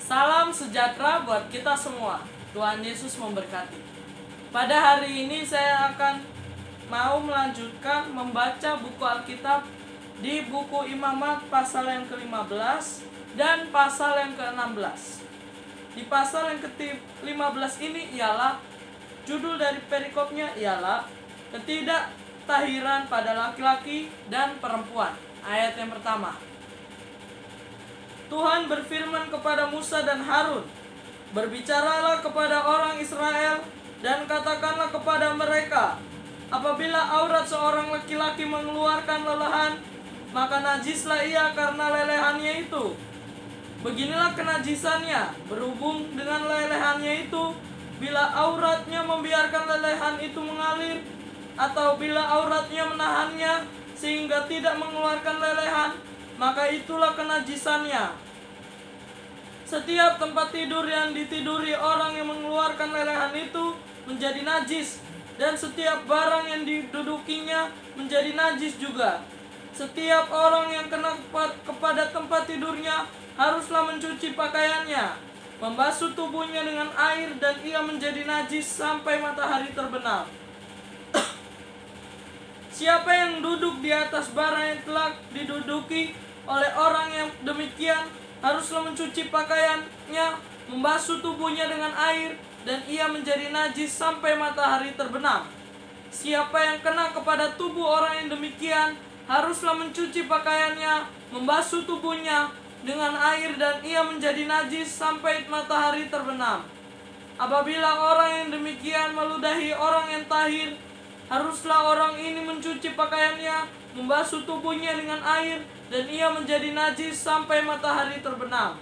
Salam sejahtera buat kita semua. Tuhan Yesus memberkati. Pada hari ini saya akan mau melanjutkan membaca buku Alkitab di buku Imamat pasal yang ke-15 dan pasal yang ke-16. Di pasal yang ke-15 ini ialah judul dari perikopnya ialah ketidaktahiran pada laki-laki dan perempuan. Ayat yang pertama. Tuhan berfirman kepada Musa dan Harun, "Berbicaralah kepada orang Israel dan katakanlah kepada mereka, apabila aurat seorang laki-laki mengeluarkan lelehan, maka najislah ia karena lelehannya itu. Beginilah kenajisannya berhubung dengan lelehannya itu, bila auratnya membiarkan lelehan itu mengalir, atau bila auratnya menahannya sehingga tidak mengeluarkan lelehan, maka itulah kenajisannya. Setiap tempat tidur yang ditiduri orang yang mengeluarkan lelehan itu menjadi najis, dan setiap barang yang didudukinya menjadi najis juga. Setiap orang yang kena kepada tempat tidurnya haruslah mencuci pakaiannya, membasuh tubuhnya dengan air, dan ia menjadi najis sampai matahari terbenam. Siapa yang duduk di atas barang yang telah diduduki oleh orang yang demikian haruslah mencuci pakaiannya, membasuh tubuhnya dengan air, dan ia menjadi najis sampai matahari terbenam. Siapa yang kena kepada tubuh orang yang demikian haruslah mencuci pakaiannya, membasuh tubuhnya dengan air, dan ia menjadi najis sampai matahari terbenam. Apabila orang yang demikian meludahi orang yang tahir, haruslah orang ini mencuci pakaiannya, membasuh tubuhnya dengan air, dan ia menjadi najis sampai matahari terbenam.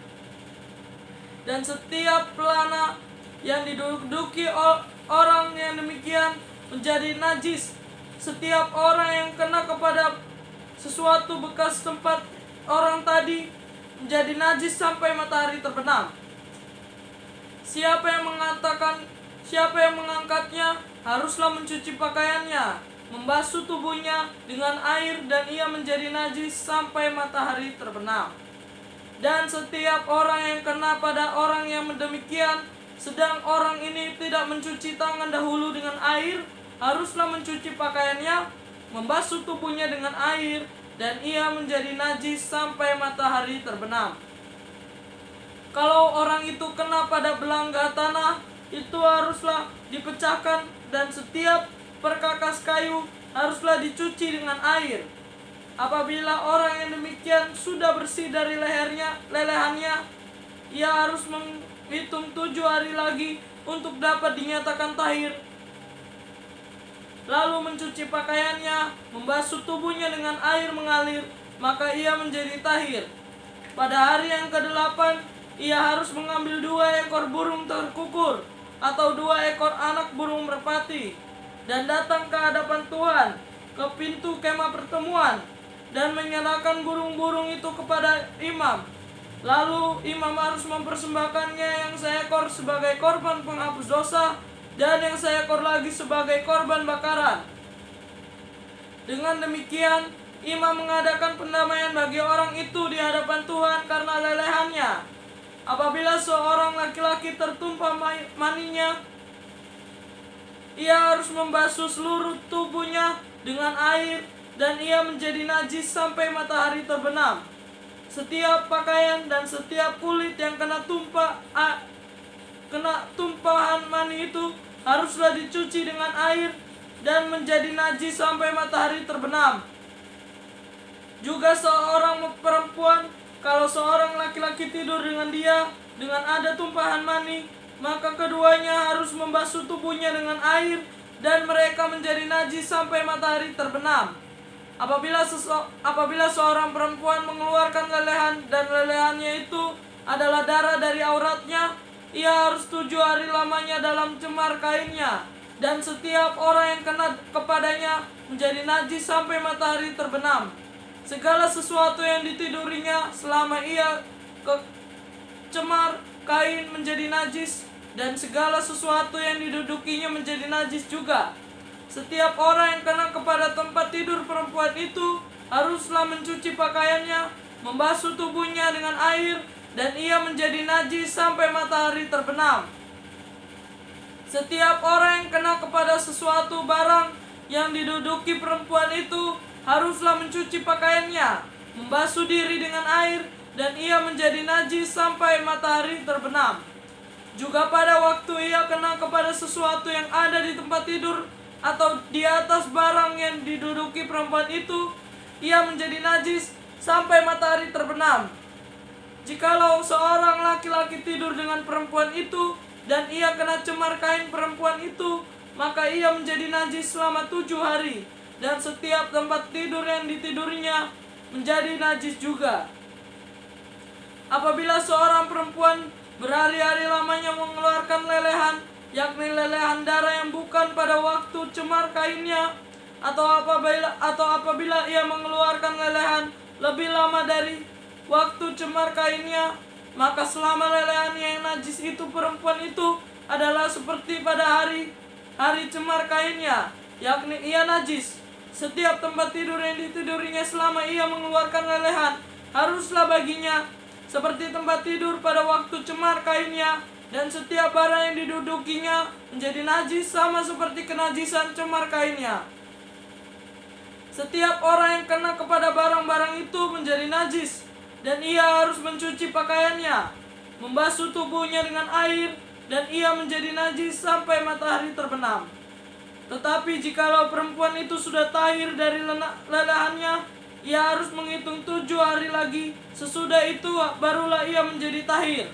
Dan setiap pelana yang diduduki orang yang demikian menjadi najis. Setiap orang yang kena kepada sesuatu bekas tempat orang tadi menjadi najis sampai matahari terbenam. Siapa yang mengangkatnya haruslah mencuci pakaiannya, membasuh tubuhnya dengan air, dan ia menjadi najis sampai matahari terbenam. Dan setiap orang yang kena pada orang yang demikian, sedang orang ini tidak mencuci tangan dahulu dengan air, haruslah mencuci pakaiannya, membasuh tubuhnya dengan air, dan ia menjadi najis sampai matahari terbenam. Kalau orang itu kena pada belangga tanah, itu haruslah dipecahkan, dan setiap perkakas kayu haruslah dicuci dengan air. Apabila orang yang demikian sudah bersih dari lelehannya, ia harus menghitung 7 hari lagi untuk dapat dinyatakan tahir. Lalu mencuci pakaiannya, membasuh tubuhnya dengan air mengalir, maka ia menjadi tahir. Pada hari yang ke-8, ia harus mengambil 2 ekor burung terkukur atau 2 ekor anak burung merpati, dan datang ke hadapan Tuhan ke pintu kemah pertemuan, dan menyerahkan burung-burung itu kepada imam. Lalu imam harus mempersembahkannya yang seekor sebagai korban penghapus dosa, dan yang seekor lagi sebagai korban bakaran. Dengan demikian, imam mengadakan pendamaian bagi orang itu di hadapan Tuhan karena lelehannya. Apabila seorang laki-laki tertumpah maninya, ia harus membasuh seluruh tubuhnya dengan air, dan ia menjadi najis sampai matahari terbenam. Setiap pakaian dan setiap kulit yang kena tumpahan mani itu haruslah dicuci dengan air, dan menjadi najis sampai matahari terbenam. Juga seorang perempuan, kalau seorang laki-laki tidur dengan dia dengan ada tumpahan mani, maka keduanya harus membasuh tubuhnya dengan air, dan mereka menjadi najis sampai matahari terbenam. Apabila seorang perempuan mengeluarkan lelehan, dan lelehannya itu adalah darah dari auratnya, ia harus 7 hari lamanya dalam cemar kainnya, dan setiap orang yang kena kepadanya menjadi najis sampai matahari terbenam. Segala sesuatu yang ditidurinya selama ia cemar kain menjadi najis, dan segala sesuatu yang didudukinya menjadi najis juga. Setiap orang yang kena kepada tempat tidur perempuan itu haruslah mencuci pakaiannya, membasuh tubuhnya dengan air, dan ia menjadi najis sampai matahari terbenam. Setiap orang yang kena kepada sesuatu barang yang diduduki perempuan itu haruslah mencuci pakaiannya, membasuh diri dengan air, dan ia menjadi najis sampai matahari terbenam. Juga pada waktu ia kena kepada sesuatu yang ada di tempat tidur atau di atas barang yang diduduki perempuan itu, ia menjadi najis sampai matahari terbenam. Jikalau seorang laki-laki tidur dengan perempuan itu dan ia kena cemar kain perempuan itu, maka ia menjadi najis selama 7 hari, dan setiap tempat tidur yang ditidurinya menjadi najis juga. Apabila seorang perempuan berhari-hari lamanya mengeluarkan lelehan, yakni lelehan darah yang bukan pada waktu cemar kainnya, atau apabila ia mengeluarkan lelehan lebih lama dari waktu cemar kainnya, maka selama lelehannya yang najis itu perempuan itu adalah seperti pada hari cemar kainnya, yakni ia najis. Setiap tempat tidur yang ditidurinya selama ia mengeluarkan lelehan haruslah baginya seperti tempat tidur pada waktu cemar kainnya, dan setiap barang yang didudukinya menjadi najis sama seperti kenajisan cemar kainnya. Setiap orang yang kena kepada barang-barang itu menjadi najis, dan ia harus mencuci pakaiannya, membasuh tubuhnya dengan air, dan ia menjadi najis sampai matahari terbenam. Tetapi jikalau perempuan itu sudah tahir dari lelehannya, ia harus menghitung 7 hari lagi, sesudah itu barulah ia menjadi tahir.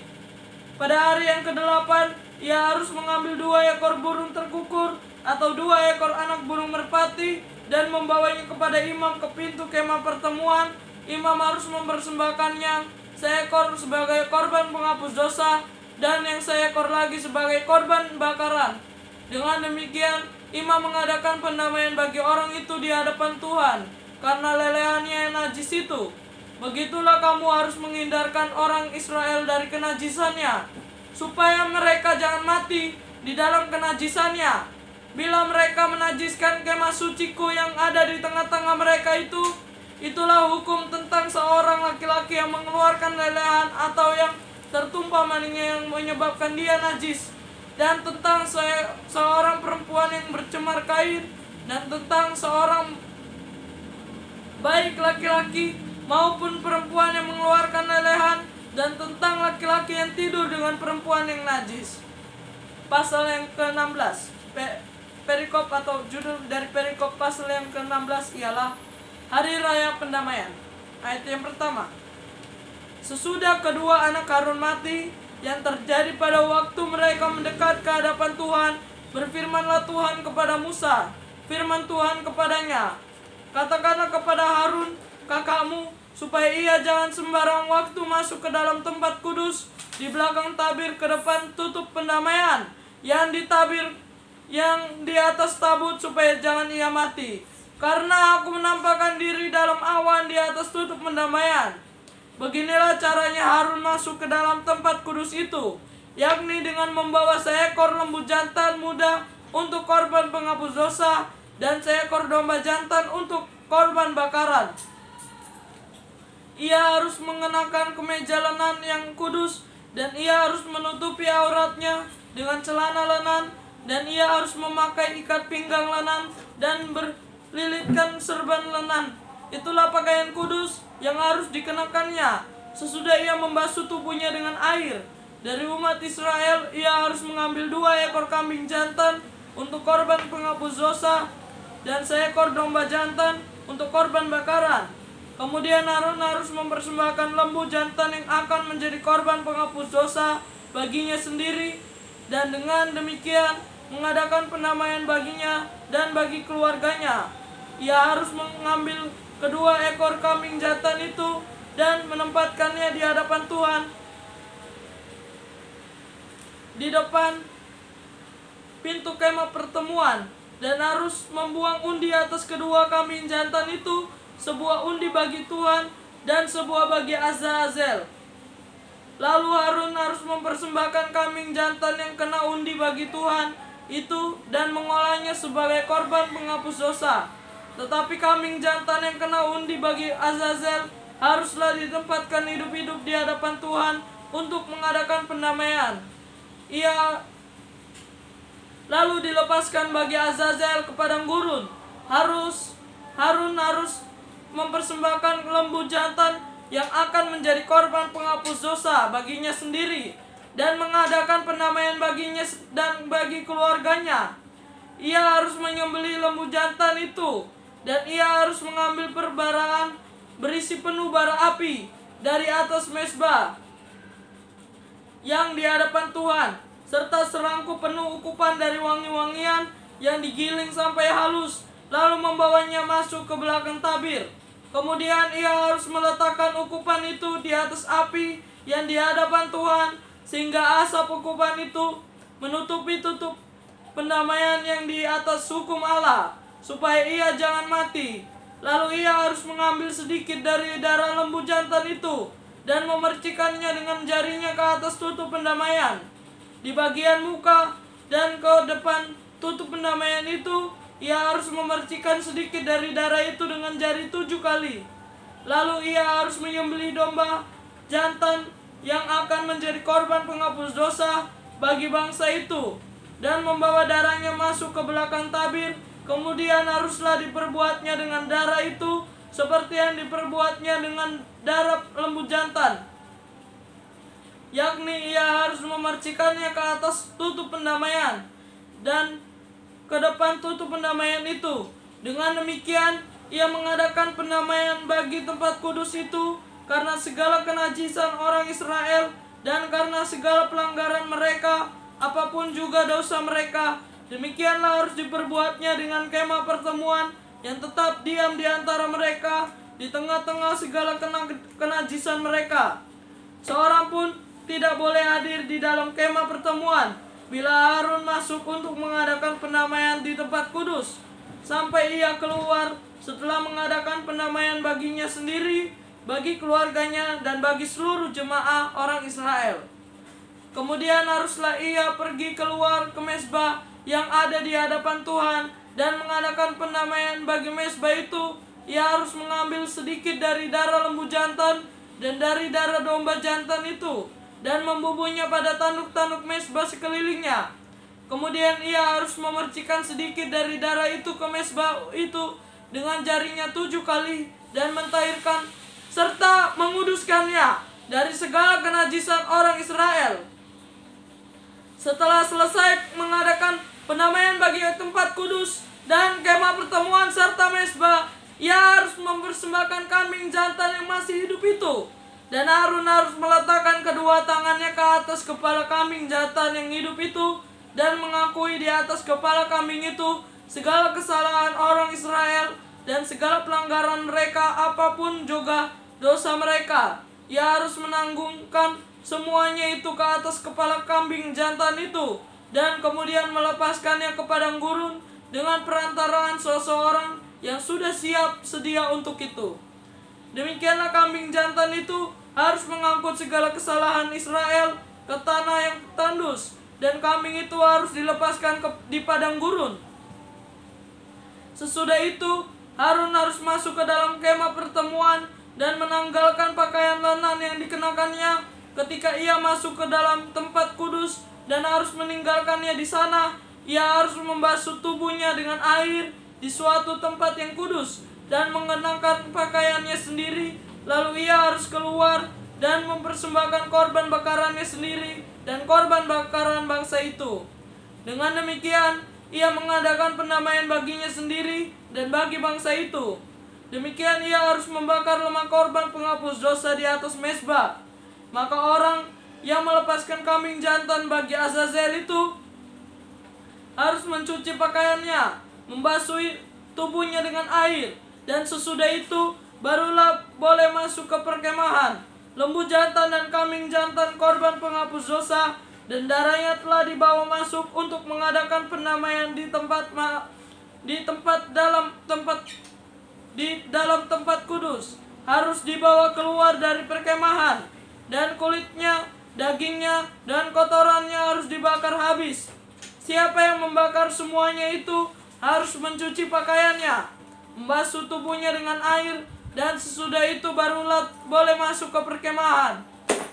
Pada hari yang ke-8, ia harus mengambil 2 ekor burung terkukur atau 2 ekor anak burung merpati dan membawanya kepada imam ke pintu kemah pertemuan. Imam harus mempersembahkannya seekor sebagai korban penghapus dosa dan yang seekor lagi sebagai korban bakaran. Dengan demikian, imam mengadakan pendamaian bagi orang itu di hadapan Tuhan karena lelehannya yang najis itu. Begitulah kamu harus menghindarkan orang Israel dari kenajisannya, supaya mereka jangan mati di dalam kenajisannya. Bila mereka menajiskan kemah suciku yang ada di tengah-tengah mereka itu, itulah hukum tentang seorang laki-laki yang mengeluarkan lelehan atau yang tertumpah maninya yang menyebabkan dia najis, dan tentang seorang perempuan yang bercemar kain, dan tentang seorang baik laki-laki maupun perempuan yang mengeluarkan lelehan, dan tentang laki-laki yang tidur dengan perempuan yang najis. Pasal yang ke-16, perikop atau judul dari perikop pasal yang ke-16 ialah Hari Raya Pendamaian. Ayat yang pertama. Sesudah kedua anak Harun mati, yang terjadi pada waktu mereka mendekat ke hadapan Tuhan, berfirmanlah Tuhan kepada Musa, firman Tuhan kepadanya, katakanlah kepada Harun kakakmu, supaya ia jangan sembarang waktu masuk ke dalam tempat kudus di belakang tabir ke depan tutup pendamaian yang ditabir yang di atas tabut, supaya jangan ia mati. Karena aku menampakkan diri dalam awan di atas tutup pendamaian. Beginilah caranya Harun masuk ke dalam tempat kudus itu, yakni dengan membawa seekor lembu jantan muda untuk korban penghapus dosa, dan seekor domba jantan untuk korban bakaran. Ia harus mengenakan kemeja lenan yang kudus, dan ia harus menutupi auratnya dengan celana lenan, dan ia harus memakai ikat pinggang lenan dan berlilitkan serban lenan. Itulah pakaian kudus yang harus dikenakannya. Sesudah ia membasuh tubuhnya dengan air. Dari umat Israel ia harus mengambil 2 ekor kambing jantan untuk korban penghapus dosa, dan seekor domba jantan untuk korban bakaran. Kemudian Harun harus mempersembahkan lembu jantan yang akan menjadi korban penghapus dosa baginya sendiri, dan dengan demikian mengadakan pendamaian baginya dan bagi keluarganya. Ia harus mengambil kedua ekor kambing jantan itu dan menempatkannya di hadapan Tuhan di depan pintu kemah pertemuan, dan harus membuang undi atas kedua kambing jantan itu, sebuah undi bagi Tuhan dan sebuah bagi Azazel. Lalu Harun harus mempersembahkan kambing jantan yang kena undi bagi Tuhan itu dan mengolahnya sebagai korban penghapus dosa. Tetapi kambing jantan yang kena undi bagi Azazel haruslah ditempatkan hidup-hidup di hadapan Tuhan untuk mengadakan pendamaian. Ia lalu dilepaskan bagi Azazel ke padang gurun. Harun harus mempersembahkan lembu jantan yang akan menjadi korban penghapus dosa baginya sendiri dan mengadakan pendamaian baginya dan bagi keluarganya. Ia harus menyembelih lembu jantan itu dan ia harus mengambil perbaraan berisi penuh bara api dari atas mezbah yang di hadapan Tuhan, serta serangkup penuh ukupan dari wangi-wangian yang digiling sampai halus, lalu membawanya masuk ke belakang tabir. Kemudian ia harus meletakkan ukupan itu di atas api yang di hadapan Tuhan, sehingga asap ukupan itu menutupi tutup pendamaian yang di atas hukum Allah, supaya ia jangan mati. Lalu ia harus mengambil sedikit dari darah lembu jantan itu dan memercikannya dengan jarinya ke atas tutup pendamaian di bagian muka, dan ke depan tutup pendamaian itu ia harus memercikan sedikit dari darah itu dengan jari 7 kali. Lalu ia harus menyembelih domba jantan yang akan menjadi korban penghapus dosa bagi bangsa itu dan membawa darahnya masuk ke belakang tabir. Kemudian haruslah diperbuatnya dengan darah itu seperti yang diperbuatnya dengan darah lembu jantan, yakni ia harus memercikannya ke atas tutup pendamaian dan ke depan tutup pendamaian itu. Dengan demikian ia mengadakan pendamaian bagi tempat kudus itu karena segala kenajisan orang Israel dan karena segala pelanggaran mereka, apapun juga dosa mereka. Demikianlah harus diperbuatnya dengan kemah pertemuan yang tetap diam di antara mereka di tengah-tengah segala kenajisan mereka. Seorang pun tidak boleh hadir di dalam kemah pertemuan bila Harun masuk untuk mengadakan pendamaian di tempat kudus, sampai ia keluar setelah mengadakan pendamaian baginya sendiri, bagi keluarganya, dan bagi seluruh jemaah orang Israel. Kemudian haruslah ia pergi keluar ke mezbah yang ada di hadapan Tuhan dan mengadakan pendamaian bagi mezbah itu. Ia harus mengambil sedikit dari darah lembu jantan dan dari darah domba jantan itu dan membubuhnya pada tanduk-tanduk mezbah sekelilingnya. Kemudian ia harus memercikan sedikit dari darah itu ke mezbah itu dengan jarinya 7 kali dan mentahirkan serta menguduskannya dari segala kenajisan orang Israel. Setelah selesai mengadakan pendamaian bagi tempat kudus dan kemah pertemuan serta mezbah, ia harus mempersembahkan kambing jantan yang masih hidup itu. Dan Harun harus meletakkan kedua tangannya ke atas kepala kambing jantan yang hidup itu dan mengakui di atas kepala kambing itu segala kesalahan orang Israel dan segala pelanggaran mereka, apapun juga dosa mereka. Ia harus menanggungkan semuanya itu ke atas kepala kambing jantan itu dan kemudian melepaskannya ke padang gurun dengan perantaraan seseorang yang sudah siap sedia untuk itu. Demikianlah kambing jantan itu harus mengangkut segala kesalahan Israel ke tanah yang tandus, dan kambing itu harus dilepaskan di padang gurun. Sesudah itu Harun harus masuk ke dalam kemah pertemuan dan menanggalkan pakaian lenan yang dikenakannya ketika ia masuk ke dalam tempat kudus dan harus meninggalkannya di sana. Ia harus membasuh tubuhnya dengan air di suatu tempat yang kudus dan mengenakan pakaiannya sendiri. Lalu ia harus keluar dan mempersembahkan korban bakarannya sendiri dan korban bakaran bangsa itu. Dengan demikian ia mengadakan pendamaian baginya sendiri dan bagi bangsa itu. Demikian ia harus membakar lemak korban penghapus dosa di atas mezbah. Maka orang yang melepaskan kambing jantan bagi Azazel itu harus mencuci pakaiannya, membasuh tubuhnya dengan air, dan sesudah itu barulah boleh masuk ke perkemahan. Lembu jantan dan kambing jantan korban penghapus dosa dan darahnya telah dibawa masuk untuk mengadakan pendamaian di dalam tempat kudus. Harus dibawa keluar dari perkemahan, dan kulitnya, dagingnya, dan kotorannya harus dibakar habis. Siapa yang membakar semuanya itu harus mencuci pakaiannya, membasuh tubuhnya dengan air, dan sesudah itu barulah boleh masuk ke perkemahan.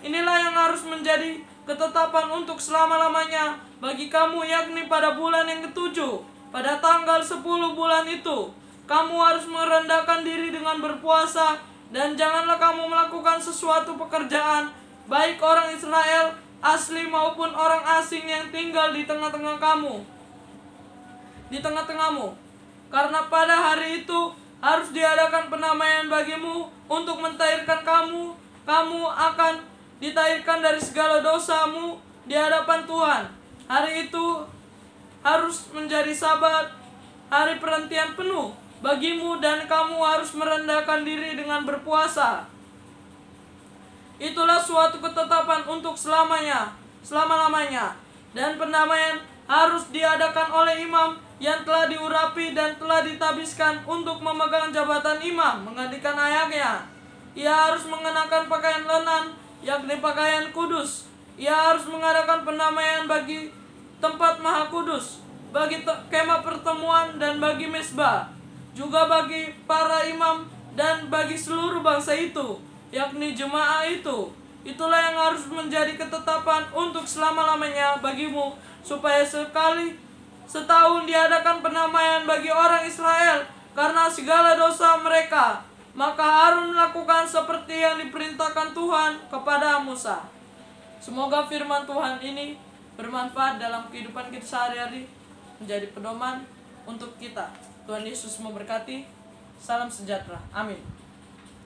inilah yang harus menjadi ketetapan untuk selama-lamanya bagi kamu, yakni pada bulan yang ketujuh, pada tanggal 10 bulan itu, kamu harus merendahkan diri dengan berpuasa, dan janganlah kamu melakukan sesuatu pekerjaan, baik orang Israel asli maupun orang asing yang tinggal di tengahmu. Karena pada hari itu harus diadakan penamaian bagimu untuk mentahirkan kamu. Kamu akan ditahirkan dari segala dosamu di hadapan Tuhan. Hari itu harus menjadi Sabat, hari perhentian penuh bagimu, dan kamu harus merendahkan diri dengan berpuasa. Itulah suatu ketetapan untuk selama-lamanya. Dan pendamaian harus diadakan oleh imam yang telah diurapi dan telah ditabiskan untuk memegang jabatan imam, menggantikan ayahnya. Ia harus mengenakan pakaian lenan, yakni pakaian kudus. Ia harus mengadakan pendamaian bagi tempat maha kudus, bagi kemah pertemuan dan bagi mezbah, juga bagi para imam dan bagi seluruh bangsa itu, yakni jemaah itu. Itulah yang harus menjadi ketetapan untuk selama-lamanya bagimu, supaya sekali setahun diadakan pendamaian bagi orang Israel karena segala dosa mereka. Maka Harun melakukan seperti yang diperintahkan Tuhan kepada Musa. Semoga firman Tuhan ini bermanfaat dalam kehidupan kita sehari-hari, menjadi pedoman untuk kita. Tuhan Yesus memberkati. Salam sejahtera. Amin.